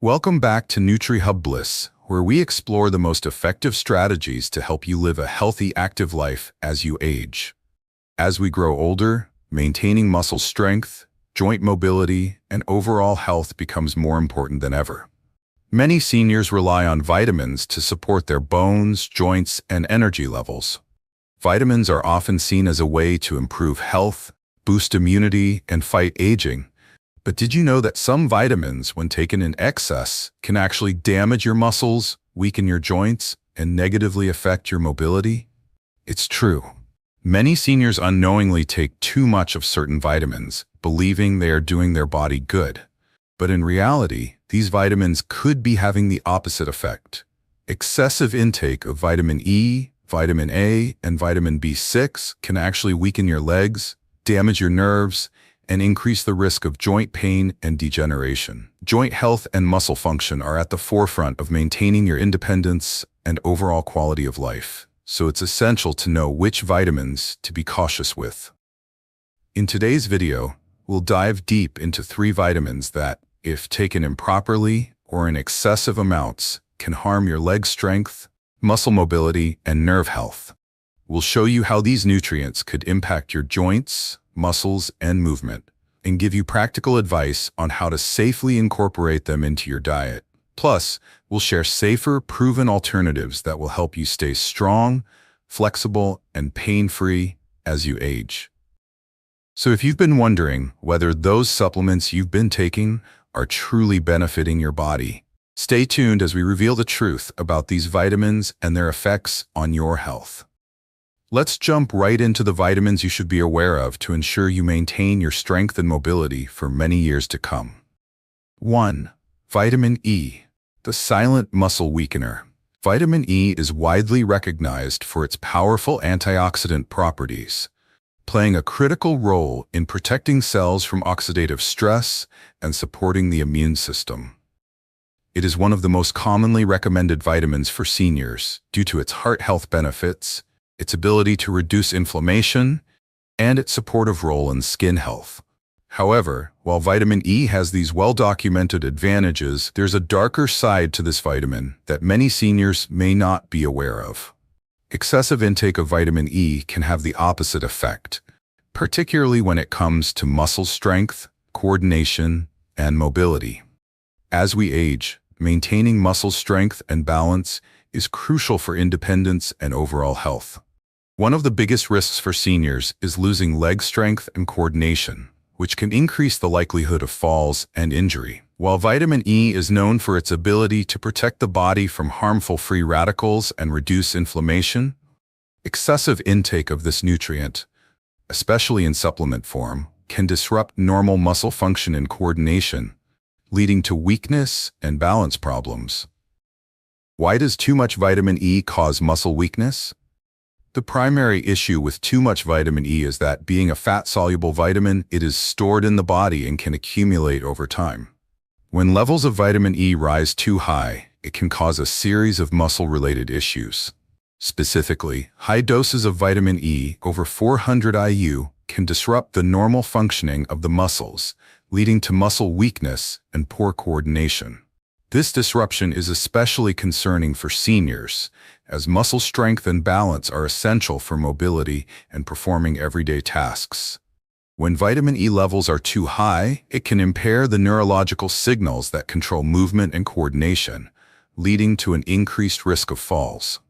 Welcome back to NutriHub Bliss, where we explore the most effective strategies to help you live a healthy, active life as you age. As we grow older, maintaining muscle strength, joint mobility, and overall health becomes more important than ever. Many seniors rely on vitamins to support their bones, joints, and energy levels. Vitamins are often seen as a way to improve health, boost immunity, and fight aging. But did you know that some vitamins, when taken in excess, can actually damage your muscles, weaken your joints, and negatively affect your mobility? It's true. Many seniors unknowingly take too much of certain vitamins, believing they are doing their body good. But in reality, these vitamins could be having the opposite effect. Excessive intake of vitamin E, vitamin A, and vitamin B6 can actually weaken your legs, damage your nerves, and increase the risk of joint pain and degeneration. Joint health and muscle function are at the forefront of maintaining your independence and overall quality of life, so it's essential to know which vitamins to be cautious with. In today's video, we'll dive deep into 3 vitamins that, if taken improperly or in excessive amounts, can harm your leg strength, muscle mobility, and nerve health. We'll show you how these nutrients could impact your joints, muscles, and movement, and give you practical advice on how to safely incorporate them into your diet. Plus, we'll share safer, proven alternatives that will help you stay strong, flexible, and pain-free as you age. So if you've been wondering whether those supplements you've been taking are truly benefiting your body, stay tuned as we reveal the truth about these vitamins and their effects on your health. Let's jump right into the vitamins you should be aware of to ensure you maintain your strength and mobility for many years to come. 1. Vitamin E, the silent muscle weakener. Vitamin E is widely recognized for its powerful antioxidant properties, playing a critical role in protecting cells from oxidative stress and supporting the immune system. It is one of the most commonly recommended vitamins for seniors due to its heart health benefits, its ability to reduce inflammation, and its supportive role in skin health. However, while vitamin E has these well-documented advantages, there's a darker side to this vitamin that many seniors may not be aware of. Excessive intake of vitamin E can have the opposite effect, particularly when it comes to muscle strength, coordination, and mobility. As we age, maintaining muscle strength and balance is crucial for independence and overall health. One of the biggest risks for seniors is losing leg strength and coordination, which can increase the likelihood of falls and injury. While vitamin E is known for its ability to protect the body from harmful free radicals and reduce inflammation, excessive intake of this nutrient, especially in supplement form, can disrupt normal muscle function and coordination, leading to weakness and balance problems. Why does too much vitamin E cause muscle weakness? The primary issue with too much vitamin E is that, being a fat-soluble vitamin, it is stored in the body and can accumulate over time. When levels of vitamin E rise too high, it can cause a series of muscle-related issues. Specifically, high doses of vitamin E, over 400 IU, can disrupt the normal functioning of the muscles, leading to muscle weakness and poor coordination. This disruption is especially concerning for seniors, as muscle strength and balance are essential for mobility and performing everyday tasks. When vitamin E levels are too high, it can impair the neurological signals that control movement and coordination, leading to an increased risk of falls.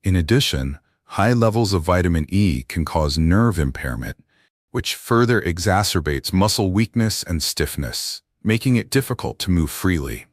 In addition, high levels of vitamin E can cause nerve impairment, which further exacerbates muscle weakness and stiffness, making it difficult to move freely.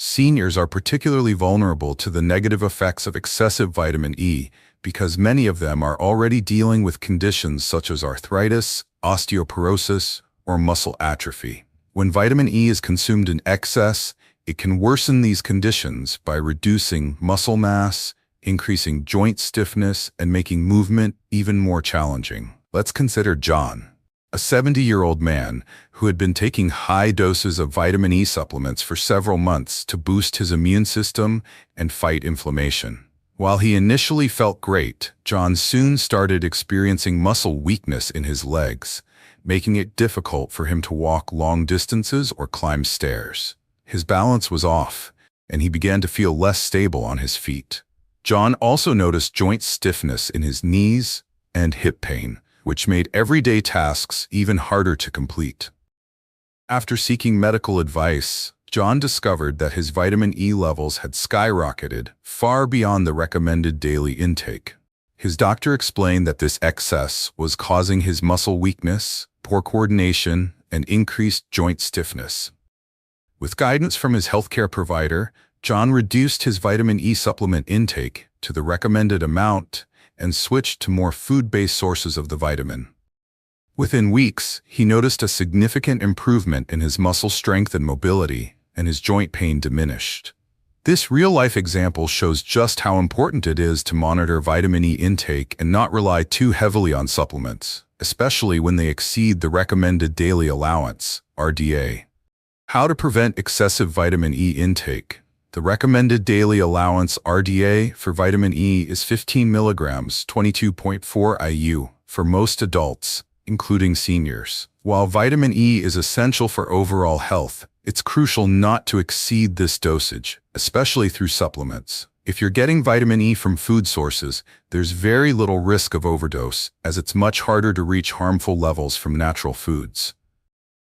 Seniors are particularly vulnerable to the negative effects of excessive vitamin E because many of them are already dealing with conditions such as arthritis, osteoporosis, or muscle atrophy. When vitamin E is consumed in excess, it can worsen these conditions by reducing muscle mass, increasing joint stiffness, and making movement even more challenging. Let's consider John, a 70-year-old man who had been taking high doses of vitamin E supplements for several months to boost his immune system and fight inflammation. While he initially felt great, John soon started experiencing muscle weakness in his legs, making it difficult for him to walk long distances or climb stairs. his balance was off, and he began to feel less stable on his feet. John also noticed joint stiffness in his knees and hip pain, which made everyday tasks even harder to complete. After seeking medical advice, John discovered that his vitamin E levels had skyrocketed far beyond the recommended daily intake. His doctor explained that this excess was causing his muscle weakness, poor coordination, and increased joint stiffness. With guidance from his healthcare provider, John reduced his vitamin E supplement intake to the recommended amount and switched to more food-based sources of the vitamin. Within weeks, he noticed a significant improvement in his muscle strength and mobility, and his joint pain diminished. This real-life example shows just how important it is to monitor vitamin E intake and not rely too heavily on supplements, especially when they exceed the recommended daily allowance, RDA. How to prevent excessive vitamin E intake? The recommended daily allowance RDA for vitamin E is 15 milligrams, 22.4 IU, for most adults, including seniors. While vitamin E is essential for overall health, it's crucial not to exceed this dosage, especially through supplements. If you're getting vitamin E from food sources, there's very little risk of overdose, as it's much harder to reach harmful levels from natural foods.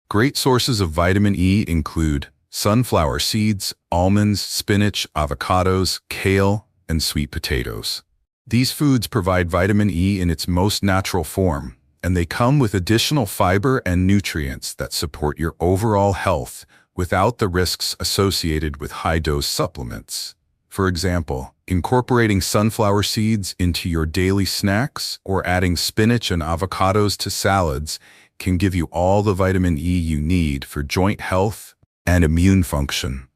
Great sources of vitamin E include sunflower seeds, almonds, spinach, avocados, kale, and sweet potatoes. These foods provide vitamin E in its most natural form, and they come with additional fiber and nutrients that support your overall health without the risks associated with high-dose supplements. For example, incorporating sunflower seeds into your daily snacks or adding spinach and avocados to salads can give you all the vitamin E you need for joint health and immune function.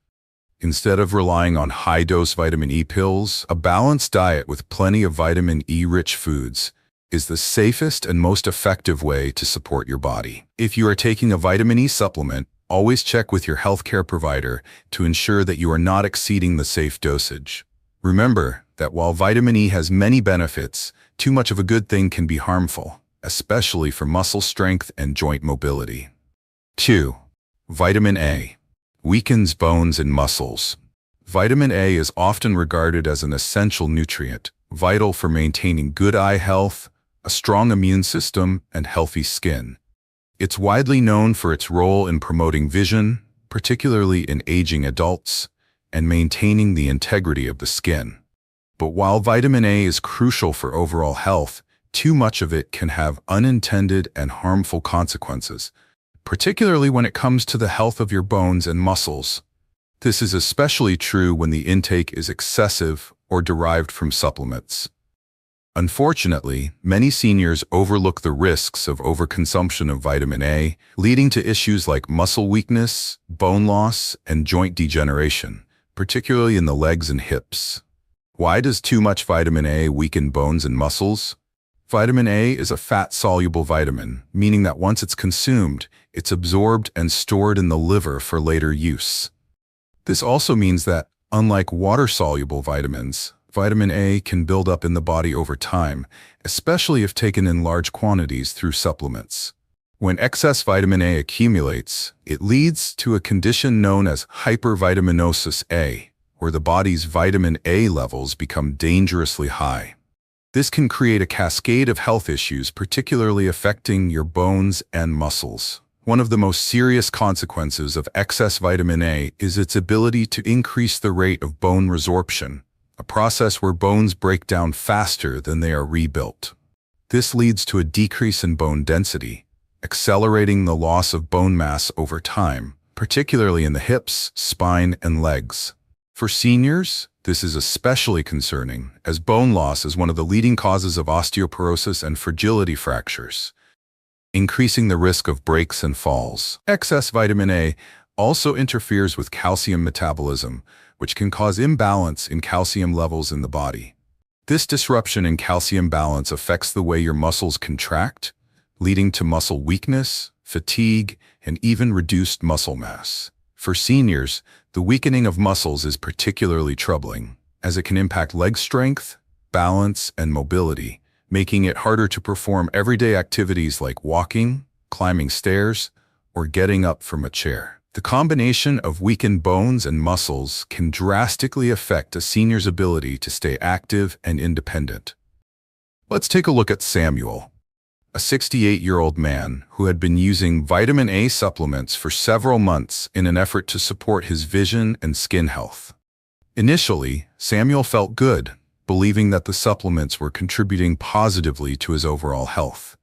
Instead of relying on high-dose vitamin E pills, a balanced diet with plenty of vitamin E-rich foods is the safest and most effective way to support your body. If you are taking a vitamin E supplement, always check with your healthcare provider to ensure that you are not exceeding the safe dosage. Remember that while vitamin E has many benefits, too much of a good thing can be harmful, especially for muscle strength and joint mobility. 2. Vitamin A weakens bones and muscles. Vitamin A is often regarded as an essential nutrient, vital for maintaining good eye health, a strong immune system, and healthy skin. It's widely known for its role in promoting vision, particularly in aging adults, and maintaining the integrity of the skin. But while vitamin A is crucial for overall health, too much of it can have unintended and harmful consequences, particularly when it comes to the health of your bones and muscles. This is especially true when the intake is excessive or derived from supplements. Unfortunately, many seniors overlook the risks of overconsumption of vitamin A, leading to issues like muscle weakness, bone loss, and joint degeneration, particularly in the legs and hips. Why does too much vitamin A weaken bones and muscles? Vitamin A is a fat-soluble vitamin, meaning that once it's consumed, it's absorbed and stored in the liver for later use. This also means that, unlike water-soluble vitamins, vitamin A can build up in the body over time, especially if taken in large quantities through supplements. When excess vitamin A accumulates, it leads to a condition known as hypervitaminosis A, where the body's vitamin A levels become dangerously high. This can create a cascade of health issues, particularly affecting your bones and muscles. One of the most serious consequences of excess vitamin A is its ability to increase the rate of bone resorption, a process where bones break down faster than they are rebuilt. This leads to a decrease in bone density, accelerating the loss of bone mass over time, particularly in the hips, spine, and legs. For seniors, this is especially concerning, as bone loss is one of the leading causes of osteoporosis and fragility fractures, increasing the risk of breaks and falls. Excess vitamin A also interferes with calcium metabolism, which can cause imbalance in calcium levels in the body. This disruption in calcium balance affects the way your muscles contract, leading to muscle weakness, fatigue, and even reduced muscle mass. For seniors, the weakening of muscles is particularly troubling, as it can impact leg strength, balance, and mobility, making it harder to perform everyday activities like walking, climbing stairs, or getting up from a chair. The combination of weakened bones and muscles can drastically affect a senior's ability to stay active and independent. Let's take a look at Samuel, a 68-year-old man who had been using vitamin A supplements for several months in an effort to support his vision and skin health. Initially, Samuel felt good, believing that the supplements were contributing positively to his overall health.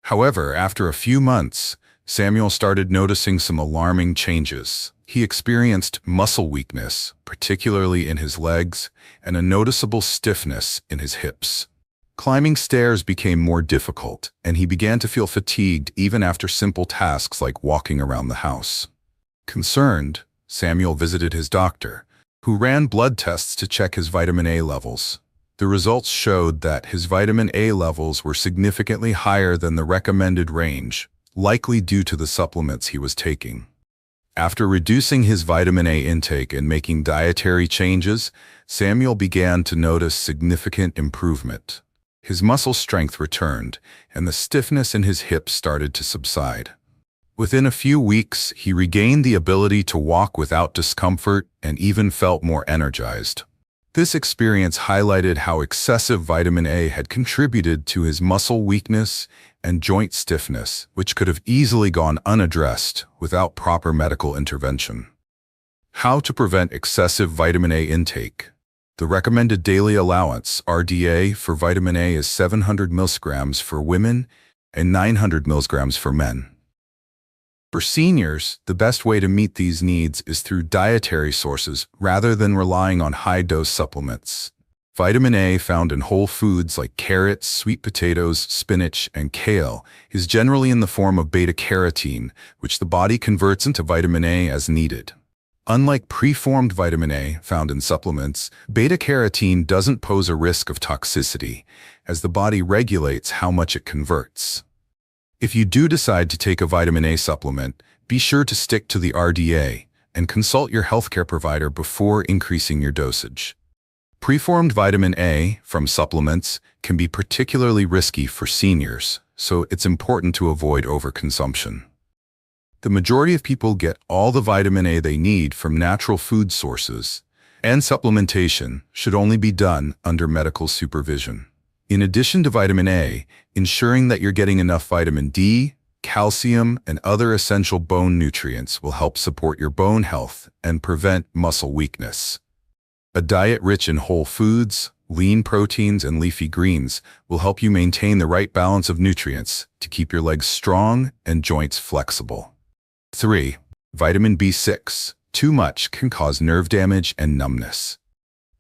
However, after a few months, Samuel started noticing some alarming changes. He experienced muscle weakness, particularly in his legs, and a noticeable stiffness in his hips. Climbing stairs became more difficult, and he began to feel fatigued even after simple tasks like walking around the house. Concerned, Samuel visited his doctor, who ran blood tests to check his vitamin A levels. The results showed that his vitamin A levels were significantly higher than the recommended range, likely due to the supplements he was taking. After reducing his vitamin A intake and making dietary changes, Samuel began to notice significant improvement. His muscle strength returned, and the stiffness in his hips started to subside. Within a few weeks, he regained the ability to walk without discomfort and even felt more energized. This experience highlighted how excessive vitamin A had contributed to his muscle weakness and joint stiffness, which could have easily gone unaddressed without proper medical intervention. How to prevent excessive vitamin A intake? The recommended daily allowance, RDA, for vitamin A is 700 mg for women and 900 mg for men. For seniors, the best way to meet these needs is through dietary sources rather than relying on high-dose supplements. Vitamin A found in whole foods like carrots, sweet potatoes, spinach, and kale is generally in the form of beta-carotene, which the body converts into vitamin A as needed. Unlike preformed vitamin A found in supplements, beta-carotene doesn't pose a risk of toxicity, as the body regulates how much it converts. If you do decide to take a vitamin A supplement, be sure to stick to the RDA and consult your healthcare provider before increasing your dosage. Preformed vitamin A from supplements can be particularly risky for seniors, so it's important to avoid overconsumption. The majority of people get all the vitamin A they need from natural food sources, and supplementation should only be done under medical supervision. In addition to vitamin A, ensuring that you're getting enough vitamin D, calcium, and other essential bone nutrients will help support your bone health and prevent muscle weakness. A diet rich in whole foods, lean proteins, and leafy greens will help you maintain the right balance of nutrients to keep your legs strong and joints flexible. 3. Vitamin B6. Too much can cause nerve damage and numbness.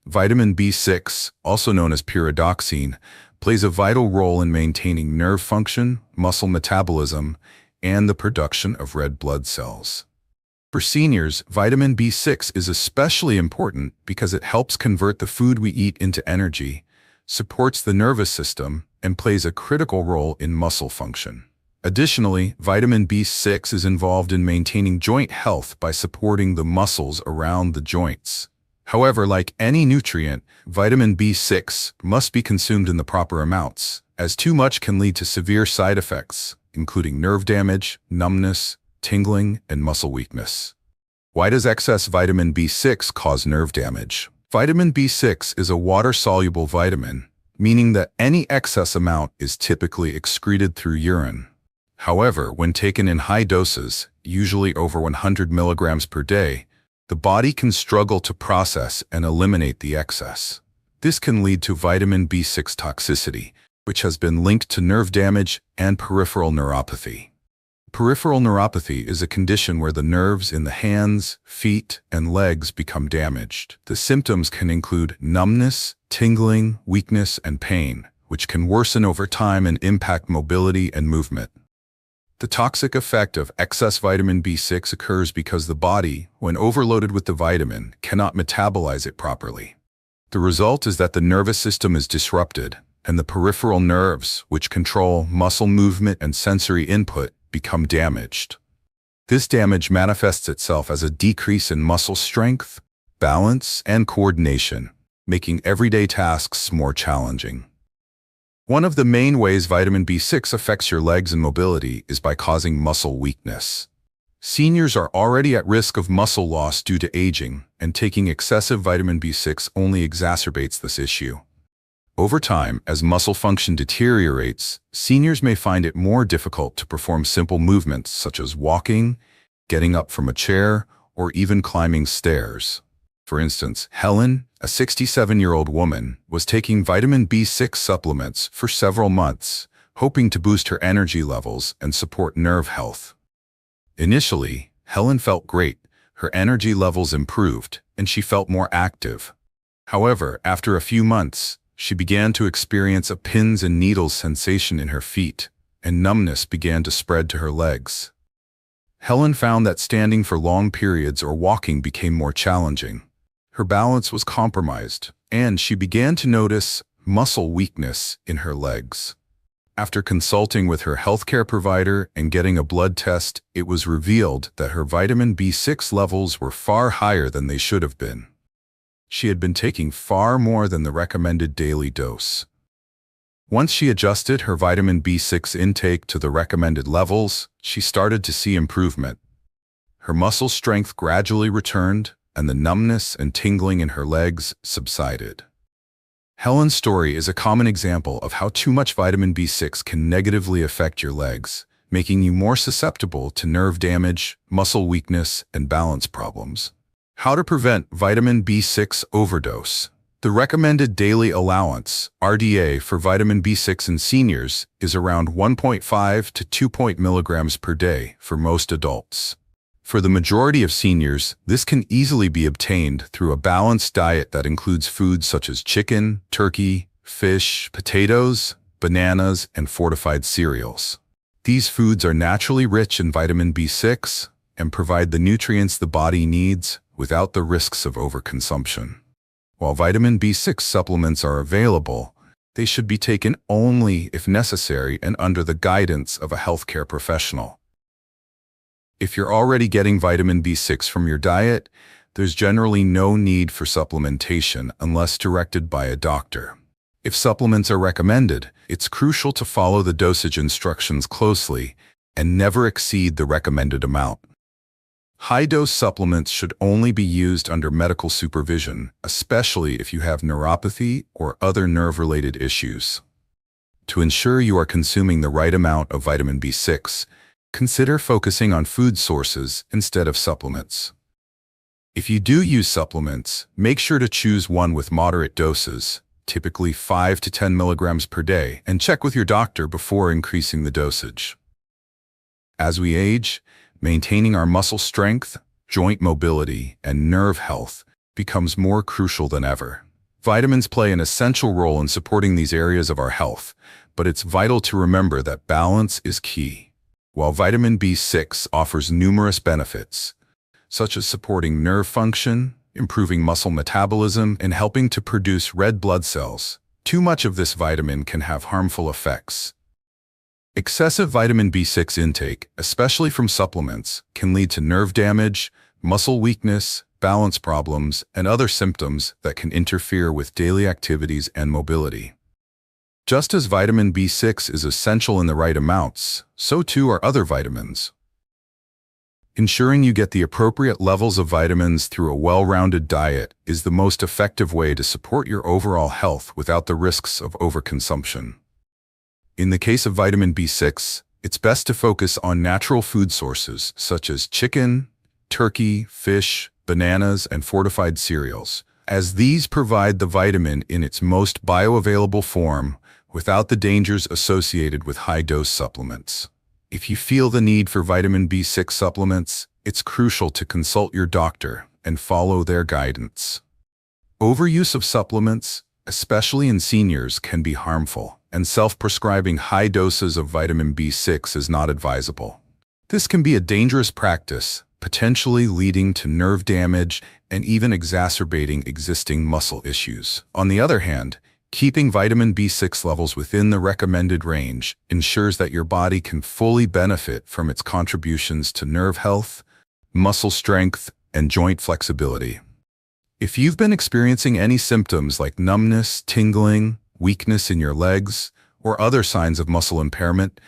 Vitamin B6, also known as pyridoxine, plays a vital role in maintaining nerve function, muscle metabolism, and the production of red blood cells. For seniors, vitamin B6 is especially important because it helps convert the food we eat into energy, supports the nervous system, and plays a critical role in muscle function. Additionally, vitamin B6 is involved in maintaining joint health by supporting the muscles around the joints. However, like any nutrient, vitamin B6 must be consumed in the proper amounts, as too much can lead to severe side effects, including nerve damage, numbness, tingling, and muscle weakness. Why does excess vitamin B6 cause nerve damage? Vitamin B6 is a water-soluble vitamin, meaning that any excess amount is typically excreted through urine. However, when taken in high doses, usually over 100 milligrams per day, the body can struggle to process and eliminate the excess. This can lead to vitamin B6 toxicity, which has been linked to nerve damage and peripheral neuropathy. Peripheral neuropathy is a condition where the nerves in the hands, feet, and legs become damaged. The symptoms can include numbness, tingling, weakness, and pain, which can worsen over time and impact mobility and movement. The toxic effect of excess vitamin B6 occurs because the body, when overloaded with the vitamin, cannot metabolize it properly. The result is that the nervous system is disrupted, and the peripheral nerves, which control muscle movement and sensory input, become damaged. This damage manifests itself as a decrease in muscle strength, balance, and coordination, making everyday tasks more challenging. One of the main ways vitamin B6 affects your legs and mobility is by causing muscle weakness. Seniors are already at risk of muscle loss due to aging, and taking excessive vitamin B6 only exacerbates this issue. Over time, as muscle function deteriorates, seniors may find it more difficult to perform simple movements such as walking, getting up from a chair, or even climbing stairs. For instance, Helen, a 67-year-old woman, was taking vitamin B6 supplements for several months, hoping to boost her energy levels and support nerve health. Initially, Helen felt great, her energy levels improved, and she felt more active. However, after a few months, she began to experience a pins and needles sensation in her feet, and numbness began to spread to her legs. Helen found that standing for long periods or walking became more challenging. Her balance was compromised, and she began to notice muscle weakness in her legs. After consulting with her healthcare provider and getting a blood test, it was revealed that her vitamin B6 levels were far higher than they should have been. She had been taking far more than the recommended daily dose. Once she adjusted her vitamin B6 intake to the recommended levels, she started to see improvement. Her muscle strength gradually returned, and the numbness and tingling in her legs subsided. Helen's story is a common example of how too much vitamin B6 can negatively affect your legs, making you more susceptible to nerve damage, muscle weakness, and balance problems. How to prevent vitamin B6 overdose? The recommended daily allowance, RDA, for vitamin B6 in seniors is around 1.5 to 2 milligrams per day for most adults. For the majority of seniors, this can easily be obtained through a balanced diet that includes foods such as chicken, turkey, fish, potatoes, bananas, and fortified cereals. These foods are naturally rich in vitamin B6 and provide the nutrients the body needs without the risks of overconsumption. While vitamin B6 supplements are available, they should be taken only if necessary and under the guidance of a healthcare professional. If you're already getting vitamin B6 from your diet, there's generally no need for supplementation unless directed by a doctor. If supplements are recommended, it's crucial to follow the dosage instructions closely and never exceed the recommended amount. High-dose supplements should only be used under medical supervision, especially if you have neuropathy or other nerve-related issues. To ensure you are consuming the right amount of vitamin B6, consider focusing on food sources instead of supplements. If you do use supplements, make sure to choose one with moderate doses, typically 5 to 10 milligrams per day, and check with your doctor before increasing the dosage. As we age, maintaining our muscle strength, joint mobility, and nerve health becomes more crucial than ever. Vitamins play an essential role in supporting these areas of our health, but it's vital to remember that balance is key. While vitamin B6 offers numerous benefits, such as supporting nerve function, improving muscle metabolism, and helping to produce red blood cells, too much of this vitamin can have harmful effects. Excessive vitamin B6 intake, especially from supplements, can lead to nerve damage, muscle weakness, balance problems, and other symptoms that can interfere with daily activities and mobility. Just as vitamin B6 is essential in the right amounts, so too are other vitamins. Ensuring you get the appropriate levels of vitamins through a well-rounded diet is the most effective way to support your overall health without the risks of overconsumption. In the case of vitamin B6, it's best to focus on natural food sources such as chicken, turkey, fish, bananas, and fortified cereals, as these provide the vitamin in its most bioavailable form without the dangers associated with high-dose supplements. If you feel the need for vitamin B6 supplements, it's crucial to consult your doctor and follow their guidance. Overuse of supplements, especially in seniors, can be harmful, and self-prescribing high doses of vitamin B6 is not advisable. This can be a dangerous practice, potentially leading to nerve damage and even exacerbating existing muscle issues. On the other hand, keeping vitamin B6 levels within the recommended range ensures that your body can fully benefit from its contributions to nerve health, muscle strength, and joint flexibility. If you've been experiencing any symptoms like numbness, tingling, weakness in your legs, or other signs of muscle impairment,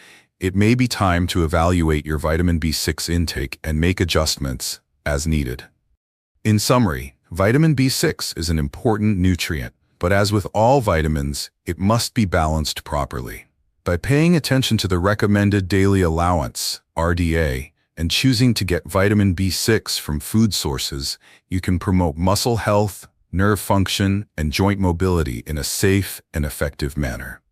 it may be time to evaluate your vitamin B6 intake and make adjustments as needed. In summary, vitamin B6 is an important nutrient, but as with all vitamins, it must be balanced properly. By paying attention to the recommended daily allowance, RDA, and choosing to get vitamin B6 from food sources, you can promote muscle health, nerve function, and joint mobility in a safe and effective manner.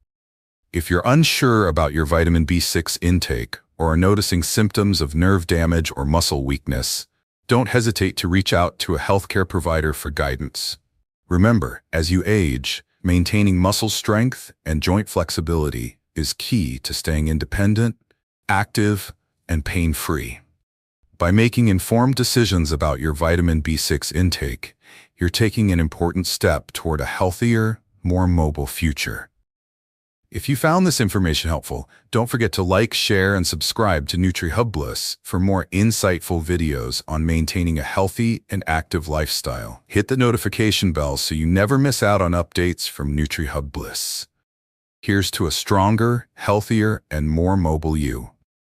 If you're unsure about your vitamin B6 intake or are noticing symptoms of nerve damage or muscle weakness, don't hesitate to reach out to a healthcare provider for guidance. Remember, as you age, maintaining muscle strength and joint flexibility is key to staying independent, active, and pain-free. By making informed decisions about your vitamin B6 intake, you're taking an important step toward a healthier, more mobile future. If you found this information helpful, don't forget to like, share, and subscribe to NutriHub Bliss for more insightful videos on maintaining a healthy and active lifestyle. Hit the notification bell so you never miss out on updates from NutriHub Bliss. Here's to a stronger, healthier, and more mobile you.